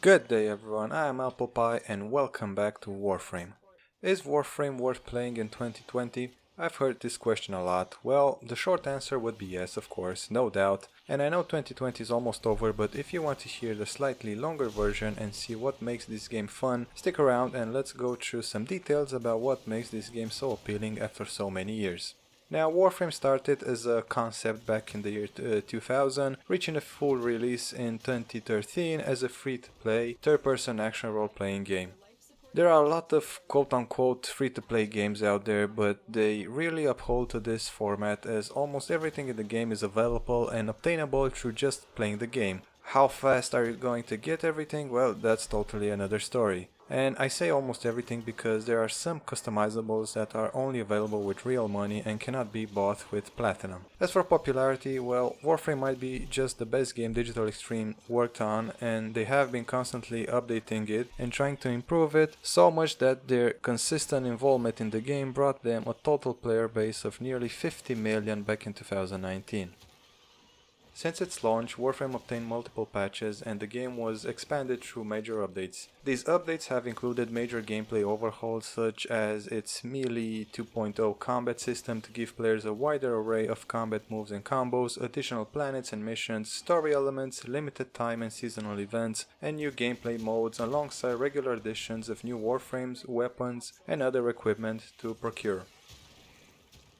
Good day everyone, I am Apple Pie and welcome back to Warframe. Is Warframe worth playing in 2020? I've heard this question a lot. Well, the short answer would be yes, of course, no doubt. And I know 2020 is almost over, but if you want to hear the slightly longer version and see what makes this game fun, stick around and let's go through some details about what makes this game so appealing after so many years. Now, Warframe started as a concept back in the year 2000, reaching a full release in 2013 as a free-to-play, third-person action role-playing game. There are a lot of quote-unquote free-to-play games out there, but they really uphold to this format as almost everything in the game is available and obtainable through just playing the game. How fast are you going to get everything? Well, that's totally another story. And I say almost everything because there are some customizables that are only available with real money and cannot be bought with platinum. As for popularity, well, Warframe might be just the best game Digital Extreme worked on, and they have been constantly updating it and trying to improve it, so much that their consistent involvement in the game brought them a total player base of nearly 50 million back in 2019. Since its launch, Warframe obtained multiple patches and the game was expanded through major updates. These updates have included major gameplay overhauls such as its Melee 2.0 combat system to give players a wider array of combat moves and combos, additional planets and missions, story elements, limited time and seasonal events, and new gameplay modes alongside regular additions of new Warframes, weapons, and other equipment to procure.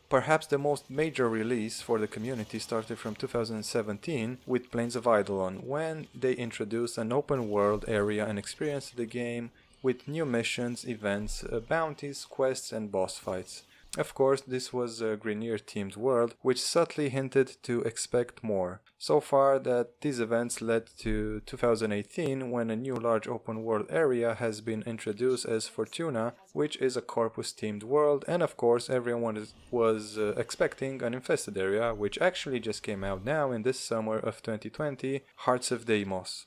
Perhaps the most major release for the community started from 2017 with Plains of Eidolon, when they introduced an open world area and experience to the game with new missions, events, bounties, quests and boss fights. Of course, this was a Grineer themed world, which subtly hinted to expect more. So far that these events led to 2018 when a new large open world area has been introduced as Fortuna, which is a Corpus themed world, and of course everyone was expecting an infested area, which actually just came out now in this summer of 2020, Hearts of Deimos.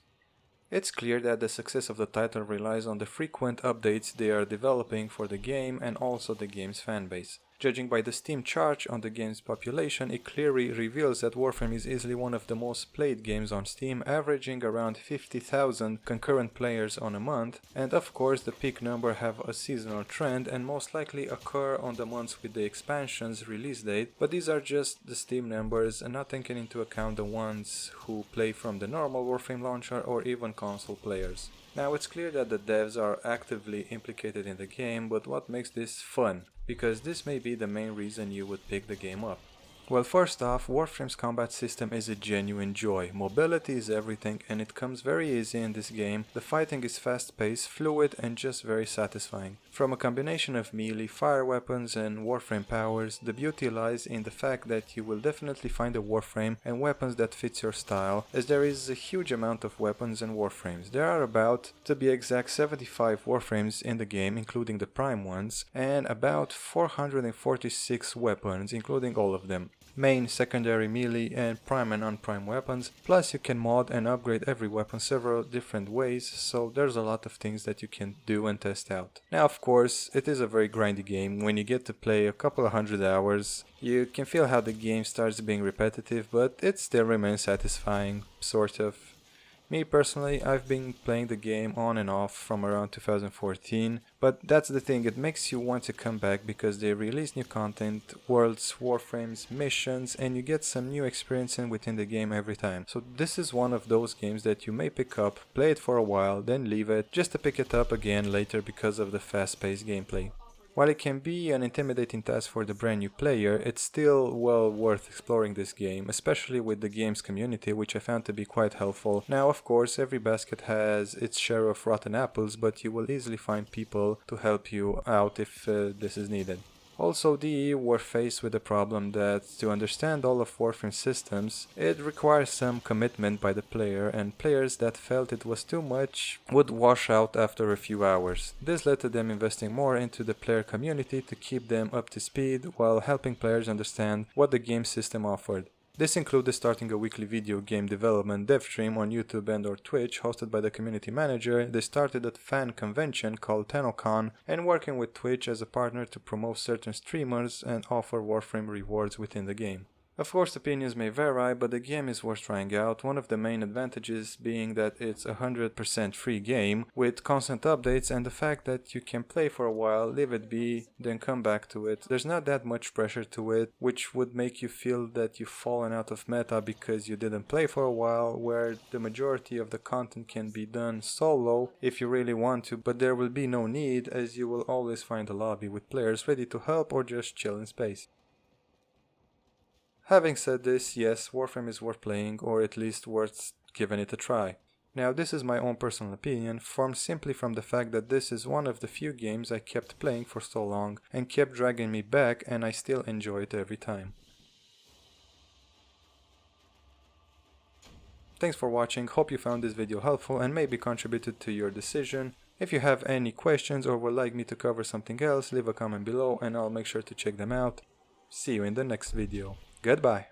It's clear that the success of the title relies on the frequent updates they are developing for the game and also the game's fanbase. Judging by the Steam chart on the game's population, it clearly reveals that Warframe is easily one of the most played games on Steam, averaging around 50,000 concurrent players on a month, and of course the peak number have a seasonal trend and most likely occur on the months with the expansion's release date, but these are just the Steam numbers and not taking into account the ones who play from the normal Warframe launcher or even console players. Now, it's clear that the devs are actively implicated in the game, but what makes this fun? Because this may be the main reason you would pick the game up. Well, first off, Warframe's combat system is a genuine joy. Mobility is everything and it comes very easy in this game. The fighting is fast-paced, fluid and just very satisfying. From a combination of melee, fire weapons and Warframe powers, the beauty lies in the fact that you will definitely find a Warframe and weapons that fits your style, as there is a huge amount of weapons and Warframes. There are about, to be exact, 75 Warframes in the game, including the prime ones, and about 446 weapons, including all of them. Main, secondary, melee and prime and non-prime weapons, plus you can mod and upgrade every weapon several different ways, so there's a lot of things that you can do and test out. Now of course, it is a very grindy game. When you get to play a couple of hundred hours, you can feel how the game starts being repetitive, but it still remains satisfying, sort of. Me personally, I've been playing the game on and off from around 2014, but that's the thing, it makes you want to come back because they release new content, worlds, warframes, missions, and you get some new experience within the game every time. So this is one of those games that you may pick up, play it for a while, then leave it, just to pick it up again later because of the fast-paced gameplay. While it can be an intimidating task for the brand new player, it's still well worth exploring this game, especially with the game's community, which I found to be quite helpful. Now of course every basket has its share of rotten apples, but you will easily find people to help you out if this is needed. Also, DE were faced with the problem that to understand all of Warframe systems, it requires some commitment by the player, and players that felt it was too much would wash out after a few hours. This led to them investing more into the player community to keep them up to speed while helping players understand what the game system offered. This included starting a weekly video game development dev stream on YouTube and or Twitch hosted by the community manager. They started a fan convention called TennoCon and working with Twitch as a partner to promote certain streamers and offer Warframe rewards within the game. Of course, opinions may vary, but the game is worth trying out, one of the main advantages being that it's a 100% free game with constant updates and the fact that you can play for a while, leave it be, then come back to it. There's not that much pressure to it, which would make you feel that you've fallen out of meta because you didn't play for a while, where the majority of the content can be done solo if you really want to, but there will be no need as you will always find a lobby with players ready to help or just chill in space. Having said this, yes, Warframe is worth playing, or at least worth giving it a try. Now, this is my own personal opinion, formed simply from the fact that this is one of the few games I kept playing for so long and kept dragging me back, and I still enjoy it every time. Thanks for watching, hope you found this video helpful and maybe contributed to your decision. If you have any questions or would like me to cover something else, leave a comment below and I'll make sure to check them out. See you in the next video. Goodbye.